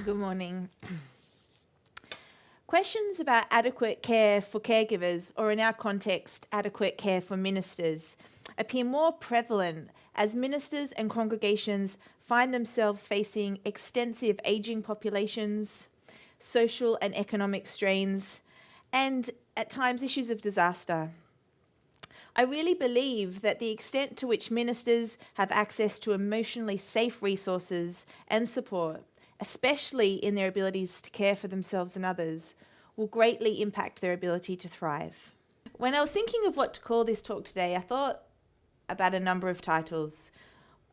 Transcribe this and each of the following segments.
Good morning. Questions about adequate care for caregivers, or in our context, adequate care for ministers, appear more prevalent as ministers and congregations find themselves facing extensive ageing populations, social and economic strains, and at times issues of disaster. I really believe that the extent to which ministers have access to emotionally safe resources and support, especially in their abilities to care for themselves and others, will greatly impact their ability to thrive. When I was thinking of what to call this talk today, I thought about a number of titles.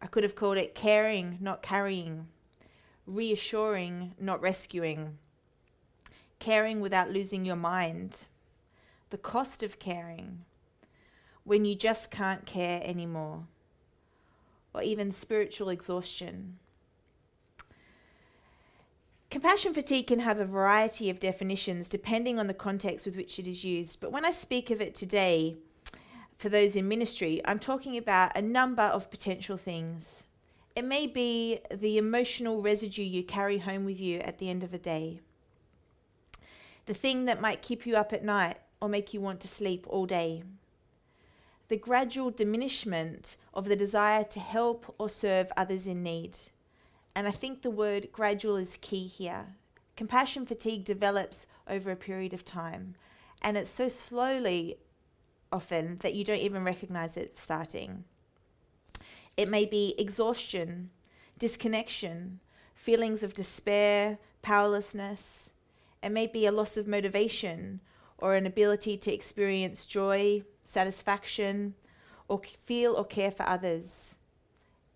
I could have called it Caring, Not Carrying, Reassuring, Not Rescuing, Caring Without Losing Your Mind, The Cost of Caring, When You Just Can't Care Anymore, or even Spiritual Exhaustion. Compassion fatigue can have a variety of definitions depending on the context with which it is used, but when I speak of it today, for those in ministry, I'm talking about a number of potential things. It may be the emotional residue you carry home with you at the end of a day, the thing that might keep you up at night or make you want to sleep all day, the gradual diminishment of the desire to help or serve others in need. And I think the word gradual is key here. Compassion fatigue develops over a period of time, and it's so slowly often that you don't even recognize it starting. It may be exhaustion, disconnection, feelings of despair, powerlessness. It may be a loss of motivation or an ability to experience joy, satisfaction, or feel or care for others.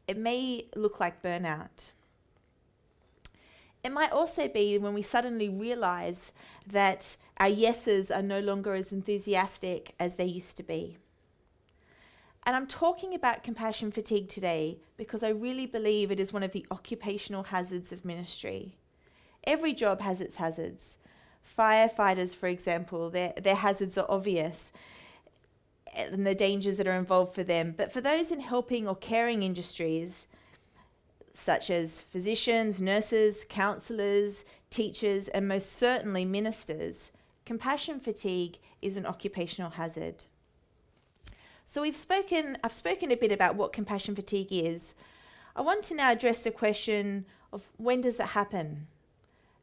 It may look like burnout. It might also be when we suddenly realize that our yeses are no longer as enthusiastic as they used to be. And I'm talking about compassion fatigue today because I really believe it is one of the occupational hazards of ministry. Every job has its hazards. Firefighters, for example, their hazards are obvious and the dangers that are involved for them. But for those in helping or caring industries, such as physicians, nurses, counsellors, teachers, and most certainly ministers, compassion fatigue is an occupational hazard. So I've spoken a bit about what compassion fatigue is. I want to now address the question of when does it happen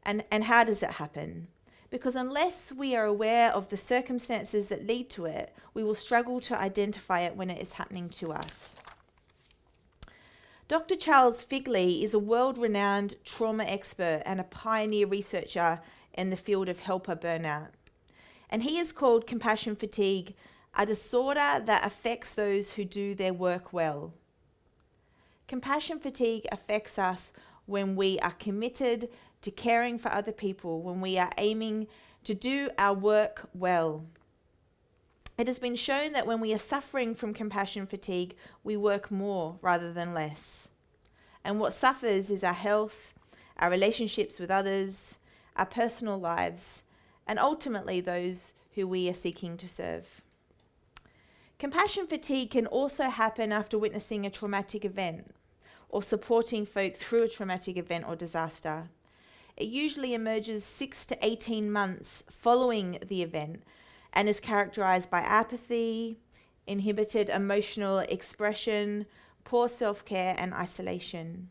and how does it happen? Because unless we are aware of the circumstances that lead to it, we will struggle to identify it when it is happening to us. Dr. Charles Figley is a world-renowned trauma expert and a pioneer researcher in the field of helper burnout. And he has called compassion fatigue a disorder that affects those who do their work well. Compassion fatigue affects us when we are committed to caring for other people, when we are aiming to do our work well. It has been shown that when we are suffering from compassion fatigue, we work more rather than less. And what suffers is our health, our relationships with others, our personal lives, and ultimately those who we are seeking to serve. Compassion fatigue can also happen after witnessing a traumatic event or supporting folk through a traumatic event or disaster. It usually emerges 6 to 18 months following the event and is characterized by apathy, inhibited emotional expression, poor self-care, and isolation.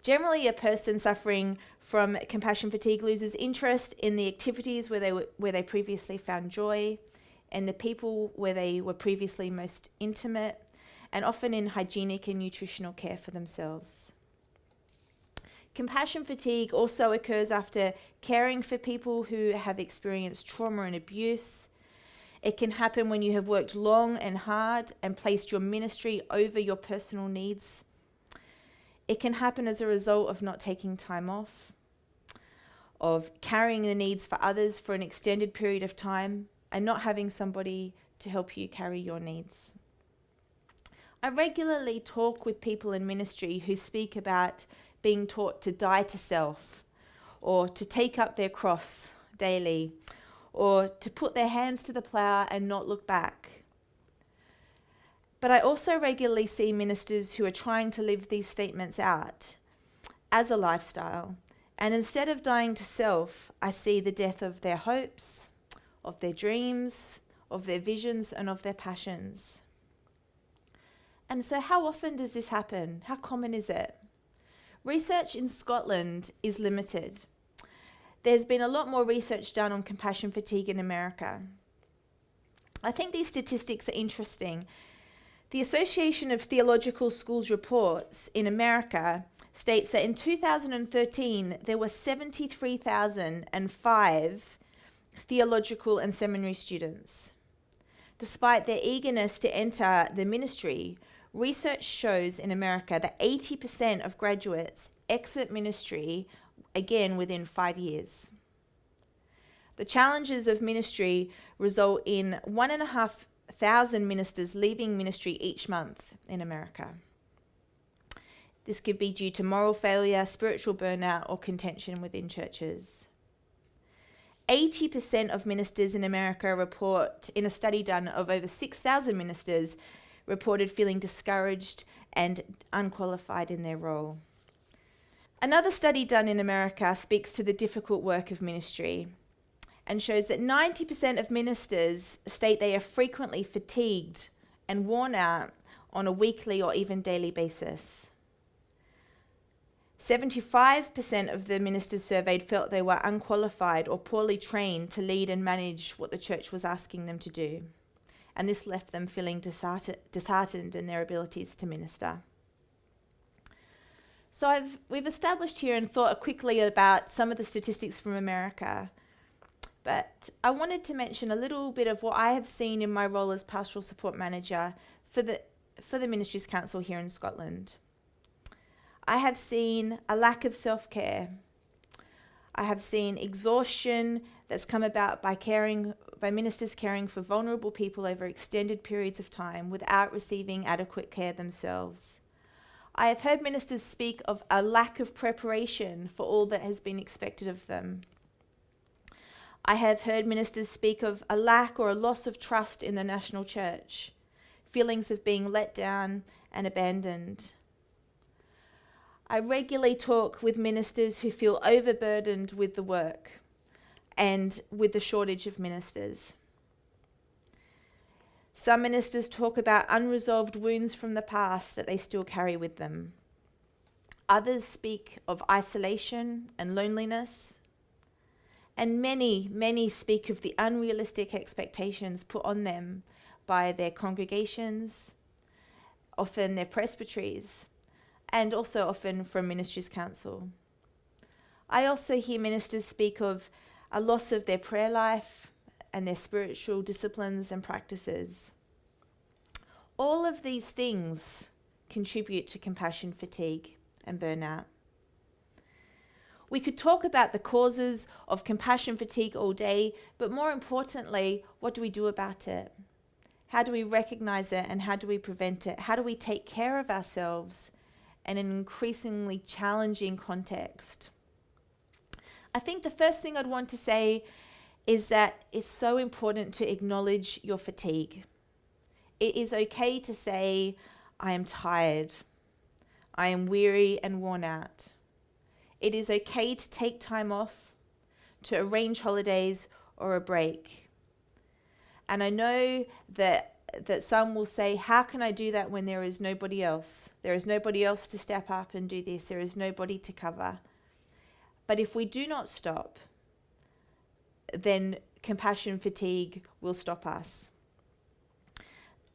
Generally, a person suffering from compassion fatigue loses interest in the activities where they previously found joy, and the people where they were previously most intimate, and often in hygienic and nutritional care for themselves. Compassion fatigue also occurs after caring for people who have experienced trauma and abuse. It can happen when you have worked long and hard and placed your ministry over your personal needs. It can happen as a result of not taking time off, of carrying the needs for others for an extended period of time, and not having somebody to help you carry your needs. I regularly talk with people in ministry who speak about being taught to die to self, or to take up their cross daily, or to put their hands to the plough and not look back. But I also regularly see ministers who are trying to live these statements out as a lifestyle And instead of dying to self, I see the death of their hopes, of their dreams, of their visions, and of their passions. And so how often does this happen? How common is it? Research in Scotland is limited. There's been a lot more research done on compassion fatigue in America. I think these statistics are interesting. The Association of Theological Schools reports in America states that in 2013, there were 73,005 theological and seminary students. Despite their eagerness to enter the ministry, research shows in America that 80% of graduates exit ministry again within 5 years. The challenges of ministry result in 1,500 ministers leaving ministry each month in America. This could be due to moral failure, spiritual burnout, or contention within churches. 80% of ministers in America report, in a study done of over 6,000 ministers, reported feeling discouraged and unqualified in their role. Another study done in America speaks to the difficult work of ministry and shows that 90% of ministers state they are frequently fatigued and worn out on a weekly or even daily basis. 75% of the ministers surveyed felt they were unqualified or poorly trained to lead and manage what the church was asking them to do. And this left them feeling disheartened in their abilities to minister. So we've established here and thought quickly about some of the statistics from America. But I wanted to mention a little bit of what I have seen in my role as pastoral support manager for the Ministries Council here in Scotland. I have seen a lack of self-care. I have seen exhaustion that's come about by ministers caring for vulnerable people over extended periods of time without receiving adequate care themselves. I have heard ministers speak of a lack of preparation for all that has been expected of them. I have heard ministers speak of a lack or a loss of trust in the national church, feelings of being let down and abandoned. I regularly talk with ministers who feel overburdened with the work and with the shortage of ministers. Some ministers talk about unresolved wounds from the past that they still carry with them. Others speak of isolation and loneliness. And many speak of the unrealistic expectations put on them by their congregations, often their presbyteries, and also often from Ministries Council. I also hear ministers speak of a loss of their prayer life and their spiritual disciplines and practices. All of these things contribute to compassion fatigue and burnout. We could talk about the causes of compassion fatigue all day, but more importantly, what do we do about it? How do we recognize it and how do we prevent it? How do we take care of ourselves in an increasingly challenging context? I think the first thing I'd want to say is that it's so important to acknowledge your fatigue. It is okay to say, I am tired. I am weary and worn out. It is okay to take time off, to arrange holidays or a break. And I know that some will say, how can I do that when there is nobody else? There is nobody else to step up and do this. There is nobody to cover. But if we do not stop, then compassion fatigue will stop us.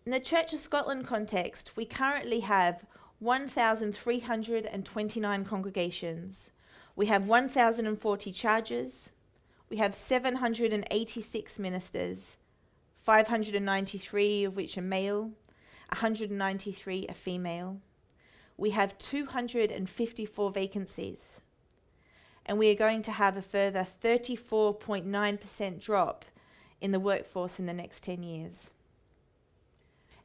In the Church of Scotland context, we currently have 1,329 congregations. We have 1,040 charges. We have 786 ministers, 593 of which are male, 193 are female. We have 254 vacancies. And we are going to have a further 34.9% drop in the workforce in the next 10 years.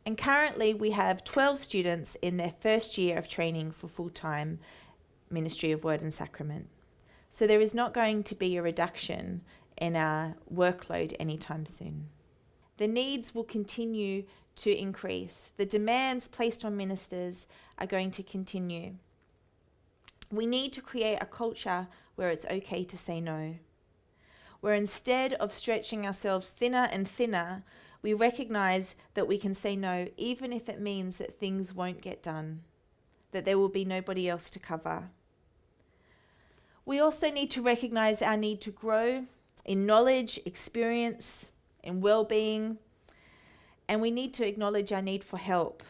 And currently we have 12 students in their first year of training for full-time ministry of word and sacrament. So there is not going to be a reduction in our workload anytime soon. The needs will continue to increase. The demands placed on ministers are going to continue. We need to create a culture where it's okay to say no, where instead of stretching ourselves thinner and thinner, we recognize that we can say no, even if it means that things won't get done, that there will be nobody else to cover. We also need to recognize our need to grow in knowledge, experience, in well-being, and we need to acknowledge our need for help.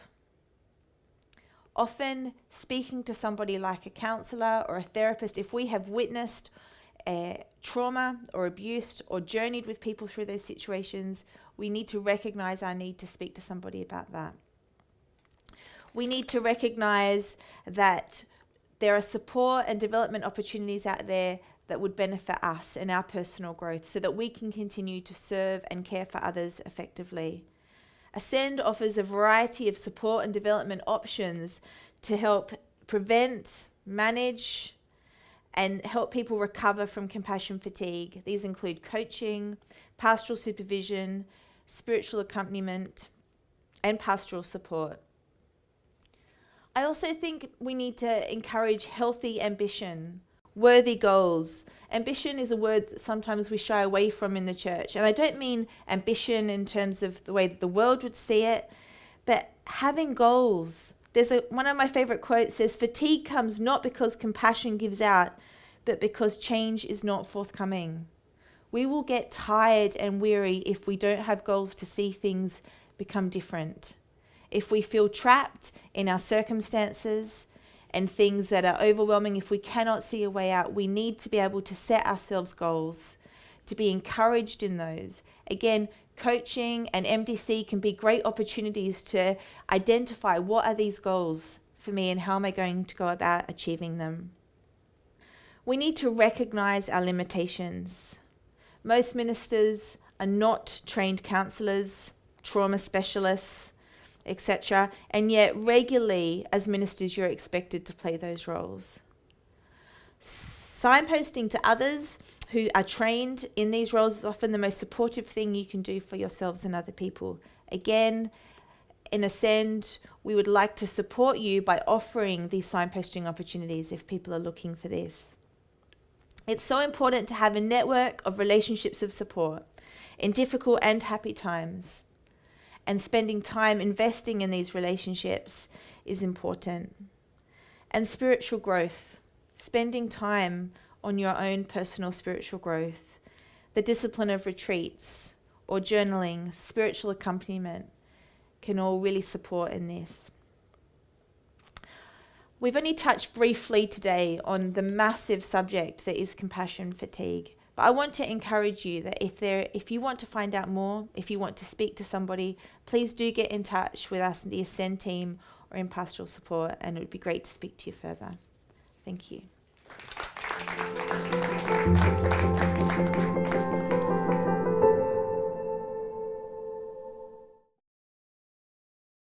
Often speaking to somebody like a counselor or a therapist, if we have witnessed trauma or abuse or journeyed with people through those situations, we need to recognize our need to speak to somebody about that. We need to recognize that there are support and development opportunities out there that would benefit us and our personal growth so that we can continue to serve and care for others effectively. Ascend offers a variety of support and development options to help prevent, manage, and help people recover from compassion fatigue. These include coaching, pastoral supervision, spiritual accompaniment, and pastoral support. I also think we need to encourage healthy ambition, worthy goals. Ambition is a word that sometimes we shy away from in the church. And I don't mean ambition in terms of the way that the world would see it, but having goals. One of my favorite quotes says, "Fatigue comes not because compassion gives out, but because change is not forthcoming." We will get tired and weary if we don't have goals to see things become different. If we feel trapped in our circumstances and things that are overwhelming, if we cannot see a way out, we need to be able to set ourselves goals, to be encouraged in those. Again, coaching and MDC can be great opportunities to identify what are these goals for me and how am I going to go about achieving them. We need to recognize our limitations. Most ministers are not trained counselors, trauma specialists, etc. And yet regularly as ministers you're expected to play those roles. Signposting to others who are trained in these roles is often the most supportive thing you can do for yourselves and other people. Again, in Ascend, we would like to support you by offering these signposting opportunities if people are looking for this. It's so important to have a network of relationships of support in difficult and happy times. And spending time investing in these relationships is important. And spiritual growth, spending time on your own personal spiritual growth, the discipline of retreats or journaling, spiritual accompaniment can all really support in this. We've only touched briefly today on the massive subject that is compassion fatigue. But I want to encourage you that if you want to find out more, if you want to speak to somebody, please do get in touch with us, the Ascend team, or in pastoral support, and it would be great to speak to you further. Thank you.